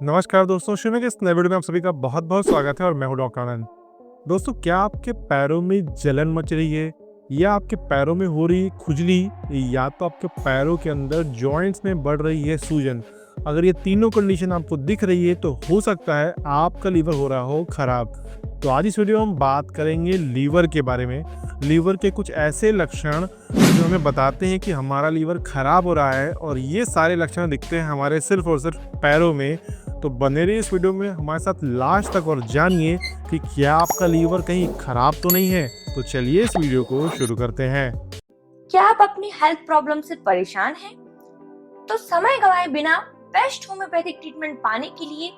नमस्कार दोस्तों, शुरू के इस नए वीडियो में आप सभी का बहुत बहुत स्वागत है और मैं हूं डॉक्टर आनंद। दोस्तों, क्या आपके पैरों में जलन मच रही है या आपके पैरों में हो रही खुजली या तो आपके पैरों के अंदर जॉइंट्स में बढ़ रही है सूजन। अगर ये तीनों कंडीशन आपको दिख रही है तो हो सकता है आपका लीवर हो रहा हो खराब। तो आज इस वीडियो में हम बात करेंगे लीवर के बारे में। लीवर के कुछ ऐसे लक्षण जो हमें बताते हैं कि हमारा लीवर खराब हो रहा है और ये सारे लक्षण दिखते हैं हमारे सिर्फ और सिर्फ पैरों में। तो बने रहिए इस वीडियो में हमारे साथ लास्ट तक और जानिए कि क्या आपका लीवर कहीं खराब तो नहीं है। तो चलिए इस वीडियो को शुरू करते हैं। क्या आप अपनी हेल्थ प्रॉब्लम से परेशान हैं? तो समय गवाए बिना बेस्ट होम्योपैथिक ट्रीटमेंट पाने के लिए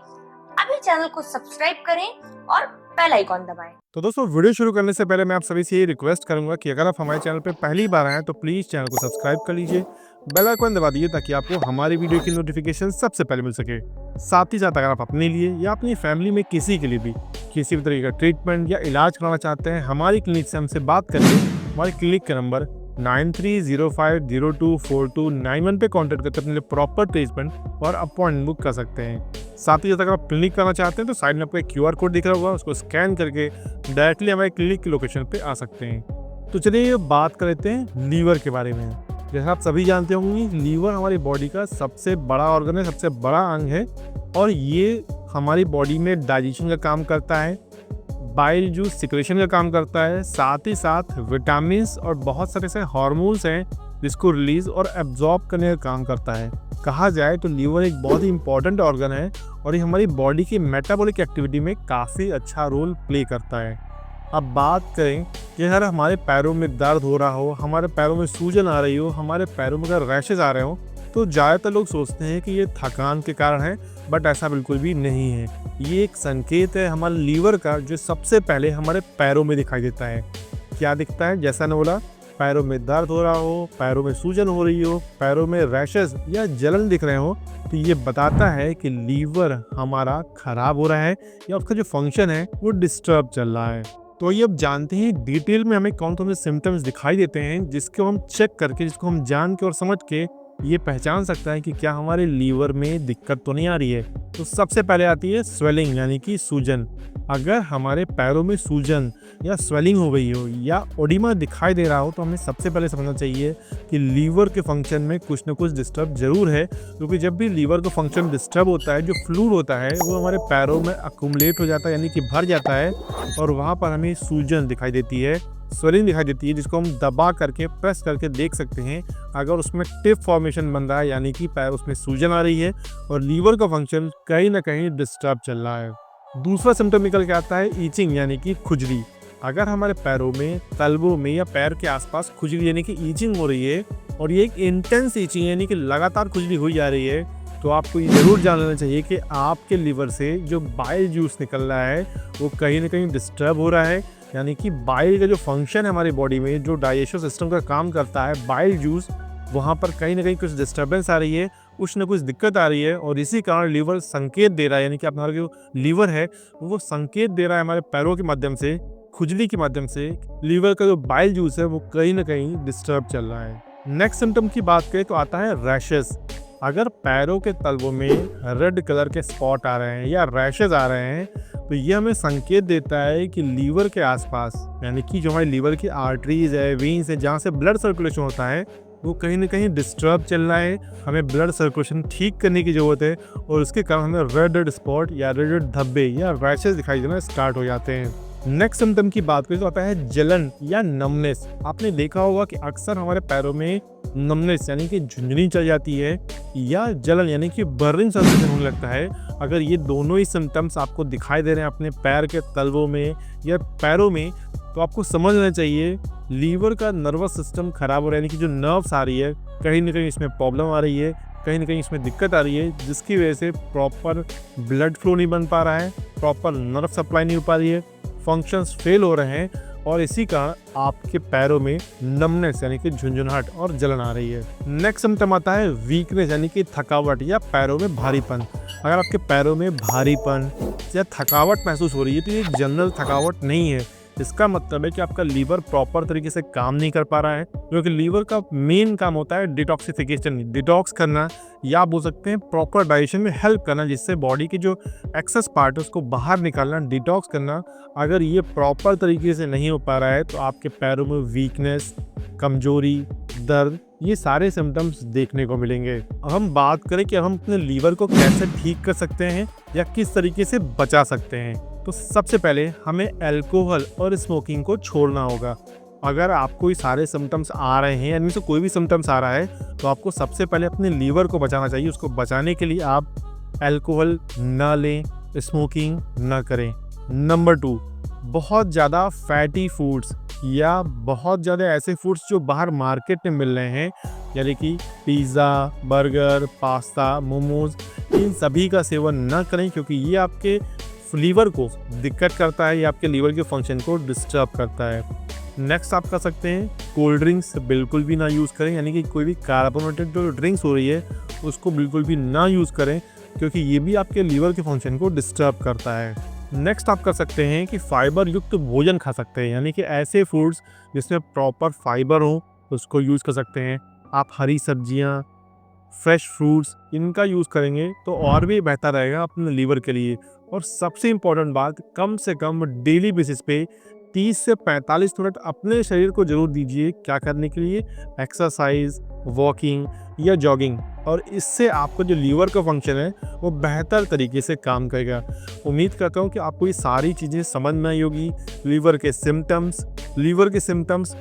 अभी चैनल को सब्सक्राइब करें और बेल आइकॉन दबाएं। तो दोस्तों, वीडियो शुरू करने से पहले मैं आप सभी से ये रिक्वेस्ट करूंगा कि अगर आप हमारे चैनल पर पहली बार आए तो प्लीज चैनल को सब्सक्राइब कर लीजिए, बेल आइकन दबा दीजिए ताकि आपको हमारी वीडियो की नोटिफिकेशन सबसे पहले मिल सके। साथ ही साथ अगर आप अपने लिए या अपनी फैमिली में किसी के लिए भी किसी भी तरीके का ट्रीटमेंट या इलाज कराना चाहते हैं, हमारी क्लिनिक से हमसे बात करिए। हमारी क्लिनिक का नंबर 9305024291 पे कॉन्टैक्ट करके अपने लिए प्रॉपर ट्रीटमेंट और अपॉइंटमेंट बुक कर सकते हैं। साथ ही साथ अगर आप क्लिनिक करना चाहते हैं तो साइड में आपको एक QR कोड दिख रहा होगा, उसको स्कैन करके डायरेक्टली हमारे क्लिनिक की लोकेशन पे आ सकते हैं। तो चलिए बात कर लेते हैं लीवर के बारे में। जैसा आप सभी जानते होंगे, लीवर हमारी बॉडी का सबसे बड़ा ऑर्गन है, सबसे बड़ा अंग है और ये हमारी बॉडी में डाइजेशन का काम करता है, बाइल जूस सिक्रेशन का काम करता है, साथ ही साथ विटामिन्स और बहुत सारे ऐसे हार्मोन्स हैं जिसको रिलीज और एब्जॉर्ब करने का काम करता है। कहा जाए तो लीवर एक बहुत ही इंपॉर्टेंट ऑर्गन है और ये हमारी बॉडी की मेटाबॉलिक एक्टिविटी में काफ़ी अच्छा रोल प्ले करता है। अब बात करें कि अगर हमारे पैरों में दर्द हो रहा हो, हमारे पैरों में सूजन आ रही हो, हमारे पैरों में अगर रैशेज आ रहे हो, तो ज़्यादातर लोग सोचते हैं कि ये थकान के कारण है, बट ऐसा बिल्कुल भी नहीं है। ये एक संकेत है हमारे लीवर का जो सबसे पहले हमारे पैरों में दिखाई देता है। क्या दिखता है? जैसा ने बोला, पैरों में दर्द हो रहा हो, पैरों में सूजन हो रही हो, पैरों में रैशेज या जलन दिख रहे हो, तो ये बताता है कि लीवर हमारा खराब हो रहा है या उसका जो फंक्शन है वो डिस्टर्ब चल रहा है। तो ये अब जानते हैं डिटेल में हमें कौन कौन से सिम्टम्स दिखाई देते हैं जिसको हम चेक करके, जिसको हम जान के और समझ के ये पहचान सकता है कि क्या हमारे लीवर में दिक्कत तो नहीं आ रही है। तो सबसे पहले आती है स्वेलिंग यानी कि सूजन। अगर हमारे पैरों में सूजन या स्वेलिंग हो गई हो या ओडिमा दिखाई दे रहा हो तो हमें सबसे पहले समझना चाहिए कि लीवर के फंक्शन में कुछ ना कुछ डिस्टर्ब जरूर है, क्योंकि जब भी लीवर का फंक्शन डिस्टर्ब होता है, जो फ्लूइड होता है वो हमारे पैरों में अक्यूमुलेट हो जाता है यानी कि भर जाता है और वहाँ पर हमें सूजन दिखाई देती है, स्वेलिंग दिखाई देती है, जिसको हम दबा करके प्रेस करके देख सकते हैं। अगर उसमें टिप फॉर्मेशन बन रहा है यानी कि पैर उसमें सूजन आ रही है और लीवर का फंक्शन कहीं ना कहीं डिस्टर्ब चल रहा है। दूसरा सिम्टम निकल के आता है ईचिंग यानी कि खुजली। अगर हमारे पैरों में, तलवों में या पैर के आसपास खुजली यानी कि ईचिंग हो रही है और ये एक इंटेंस ईचिंग यानी कि लगातार खुजली हुई जा रही है, तो आपको ये जरूर जान लेना चाहिए कि आपके लीवर से जो बाइल जूस निकल रहा है वो कहीं ना कहीं डिस्टर्ब हो रहा है। यानी कि बाइल का जो फंक्शन है हमारी बॉडी में, जो डाइजेशन सिस्टम का काम करता है, बाइल जूस, वहाँ पर कहीं ना कहीं कुछ डिस्टर्बेंस आ रही है, कुछ ना कुछ दिक्कत आ रही है और इसी कारण लीवर संकेत दे रहा है, यानी कि हमारा जो लीवर है वो संकेत दे रहा है हमारे पैरों के माध्यम से, खुजली के माध्यम से, लीवर का जो बाइल जूस है वो कहीं ना कहीं डिस्टर्ब चल रहा है। नेक्स्ट सिम्टम की बात करें तो आता है रैशेस। अगर पैरों के तलवों में रेड कलर के स्पॉट आ रहे हैं या रैशेज आ रहे हैं तो ये हमें संकेत देता है कि लीवर के आसपास, यानी कि जो हमारे लीवर की आर्टरीज है, वेन्स है, जहाँ से ब्लड सर्कुलेशन होता है, वो कहीं ना कहीं डिस्टर्ब चल रहा है। हमें ब्लड सर्कुलेशन ठीक करने की ज़रूरत है और उसके कारण हमें रेड स्पॉट या रेड धब्बे या रैशेज दिखाई देना स्टार्ट हो जाते हैं। नेक्स्ट सिम्टम की बात करें तो आता है जलन या नमनेस। आपने देखा होगा कि अक्सर हमारे पैरों में नमनेस यानी कि झुंझुनी चल जाती है या जलन यानी कि बर्निंग सेंसेशन होने लगता है। अगर ये दोनों ही सिम्टम्स आपको दिखाई दे रहे हैं अपने पैर के तलवों में या पैरों में, तो आपको समझ लेना चाहिए लीवर का नर्वस सिस्टम खराब हो रहा है, यानी कि जो नर्व्स आ रही है कहीं ना कहीं इसमें प्रॉब्लम आ रही है, कहीं ना कहीं इसमें दिक्कत आ रही है, जिसकी वजह से प्रॉपर ब्लड फ्लो नहीं बन पा रहा है, प्रॉपर नर्व सप्लाई नहीं हो पा रही है, फंक्शंस फेल हो रहे हैं और इसी कारण आपके पैरों में नमनेस यानी कि झुंझुनाहट और जलन आ रही है। नेक्स्ट सिम्टम आता है वीकनेस यानी कि थकावट या पैरों में भारीपन। अगर आपके पैरों में भारीपन या थकावट महसूस हो रही है तो ये जनरल थकावट नहीं है, इसका मतलब है कि आपका लीवर प्रॉपर तरीके से काम नहीं कर पा रहा है, क्योंकि लीवर का मेन काम होता है डिटॉक्सिफिकेशन, डिटॉक्स करना, या आप बोल सकते हैं प्रॉपर डाइजेशन में हेल्प करना, जिससे बॉडी की जो एक्सेस पार्ट है उसको बाहर निकालना, डिटॉक्स करना। अगर ये प्रॉपर तरीके से नहीं हो पा रहा है तो आपके पैरों में वीकनेस, कमजोरी, दर्द, ये सारे सिम्टम्स देखने को मिलेंगे। अब हम बात करें कि हम अपने लीवर को कैसे ठीक कर सकते हैं या किस तरीके से बचा सकते हैं, तो सबसे पहले हमें अल्कोहल और स्मोकिंग को छोड़ना होगा। अगर आपको ये सारे सिम्टम्स आ रहे हैं, इनमें से कोई भी सिम्टम्स आ रहा है, तो आपको सबसे पहले अपने लीवर को बचाना चाहिए। उसको बचाने के लिए आप अल्कोहल ना लें, स्मोकिंग ना करें। नंबर 2, बहुत ज़्यादा फैटी फूड्स या बहुत ज़्यादा ऐसे फूड्स जो बाहर मार्केट में मिल रहे हैं, यानी कि पिज़्ज़ा, बर्गर, पास्ता, मोमोज, इन सभी का सेवन ना करें, क्योंकि ये आपके लीवर को दिक्कत करता है, ये आपके लीवर के फंक्शन को डिस्टर्ब करता है। नेक्स्ट आप कर सकते हैं कोल्ड ड्रिंक्स बिल्कुल भी ना यूज़ करें, यानी कि कोई भी कार्बोनेटेड जो ड्रिंक्स हो रही है उसको बिल्कुल भी ना यूज़ करें, क्योंकि ये भी आपके लीवर के फंक्शन को डिस्टर्ब करता है। नेक्स्ट आप कर सकते हैं कि फाइबर युक्त भोजन खा सकते हैं, यानी कि ऐसे फूड्स जिसमें प्रॉपर फाइबर हो उसको यूज़ कर सकते हैं। आप हरी सब्जियां, फ्रेश फ्रूट्स, इनका यूज़ करेंगे तो और भी बेहतर रहेगा अपने लीवर के लिए। और सबसे इम्पोर्टेंट बात, कम से कम डेली बेसिस पे 30 से 45 मिनट अपने शरीर को जरूर दीजिए। क्या करने के लिए? एक्सरसाइज, वॉकिंग या जॉगिंग। और इससे आपका जो लीवर का फंक्शन है वो बेहतर तरीके से काम करेगा। उम्मीद करता हूँ कि आपको ये सारी चीज़ें समझ में आई होगी। लीवर के सिम्टम्स,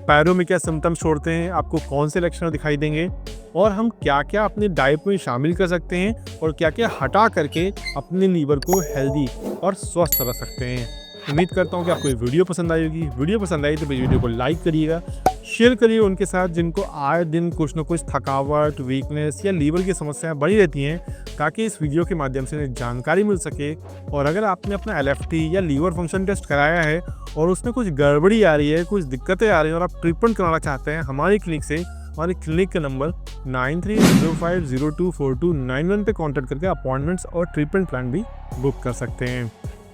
पैरों में क्या सिम्टम्स छोड़ते हैं, आपको कौन से लक्षण दिखाई देंगे, और हम क्या क्या अपने डाइट में शामिल कर सकते हैं, और क्या क्या हटा करके अपने लीवर को हेल्दी और स्वस्थ रख सकते हैं। उम्मीद करता हूँ कि आपको ये वीडियो पसंद आई होगी। वीडियो पसंद आई तो वीडियो को लाइक करिएगा, शेयर करिए उनके साथ जिनको आए दिन कुछ न कुछ थकावट, वीकनेस या लीवर की समस्याएं बढ़ी रहती हैं, ताकि इस वीडियो के माध्यम से उन्हें जानकारी मिल सके। और अगर आपने अपना LFT या लीवर फंक्शन टेस्ट कराया है और उसमें कुछ गड़बड़ी आ रही है, कुछ दिक्कतें आ रही हैं और आप ट्रीटमेंट कराना चाहते हैं हमारी क्लिनिक से, हमारी क्लिनिक का नंबर 9305024291 पे कॉन्टैक्ट करके अपॉइंटमेंट्स और ट्रीटमेंट प्लान भी बुक कर सकते हैं।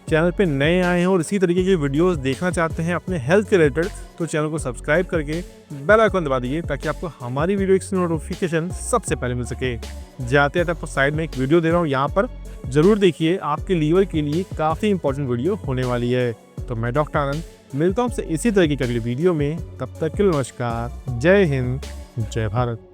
चैनल पे नए आए हैं और इसी तरीके के वीडियोस देखना चाहते हैं अपने हेल्थ के रिलेटेड, तो चैनल को सब्सक्राइब करके बेल आइकन दबा दीजिए, ताकि आपको हमारी वीडियो की नोटिफिकेशन सबसे पहले मिल सके। जाते जाते आपको साइड में एक वीडियो दे रहा हूँ, यहाँ पर जरूर देखिए, आपके लीवर के लिए काफ़ी इंपॉर्टेंट वीडियो होने वाली है। तो मैं डॉक्टर आनंद मिलता हूँ आपसे इसी तरीके की अगली वीडियो में। तब तक के लिए नमस्कार, जय हिंद, जय भारत।